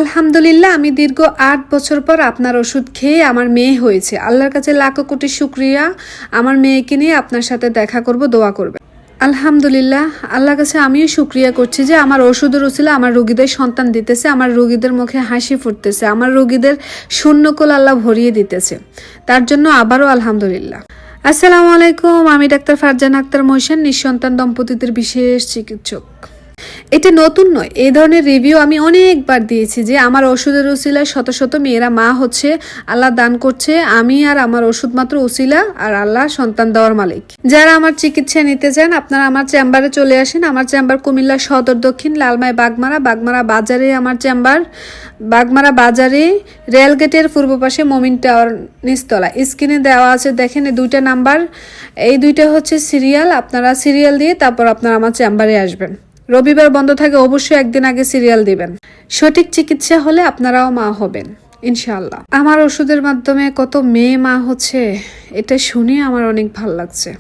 আলহামদুলিল্লাহ, আমি দীর্ঘ ৮ বছর পর আপনার ওষুধ খেয়ে আমার মেয়ে হয়েছে। আল্লাহর কাছে লাখো কোটি শুকরিয়া। আমার মেয়েকে নিয়ে আপনার সাথে দেখা করব, দোয়া করবে। আলহামদুলিল্লাহ, আল্লাহর কাছে আমিও শুকরিয়া করছি যে আমার ওষুধের উসিলা আমার রোগীদের সন্তান দিতেছে, আমার রোগীদের মুখে হাসি ফুটতেছে, আমার রোগীদের শূন্যকোল আল্লাহ ভরিয়ে দিতেছে। তার জন্য আবারও আলহামদুলিল্লাহ। আসসালামু আলাইকুম, আমি ডাক্তার ফারজানা আক্তার মহসিন, নিঃসন্তান দম্পতিদের বিশেষ চিকিৎসক। এটা নতুন নয়, এই ধরনের রিভিউ আমি অনেকবার দিয়েছি যে আমার ওষুধের উসিলায় শত শত মেয়েরা মা হচ্ছে, আল্লাহ দান করছে। আমি আর আমার ওষুধ মাত্র উসিলা, আর আল্লাহ সন্তান দেওয়ার মালিক। যারা আমার চিকিৎসা নিতে চান আপনারা আমার চেম্বারে চলে আসেন। আমার চেম্বার কুমিল্লা সদর দক্ষিণ, লালমাই বাগমারা বাজারে আমার চেম্বার। বাগমারা বাজারে রেলগেটের পূর্ব পাশে মমিন টাওয়ার নিচতলা। স্ক্রিনে দেওয়া আছে, দেখেন এই দুইটা নাম্বার, এই দুইটা হচ্ছে সিরিয়াল। আপনারা সিরিয়াল দিয়ে তারপর আপনারা আমার চেম্বারে আসবেন। রবিবার বন্ধ থাকে, অবশ্যই একদিন আগে সিরিয়াল দিবেন। সঠিক চিকিৎসা হলে আপনারাও মা হবেন ইনশাআল্লাহ। আমার ওষুধের মাধ্যমে কত মেয়ে মা হচ্ছে, এটা শুনে আমার অনেক ভালো লাগছে।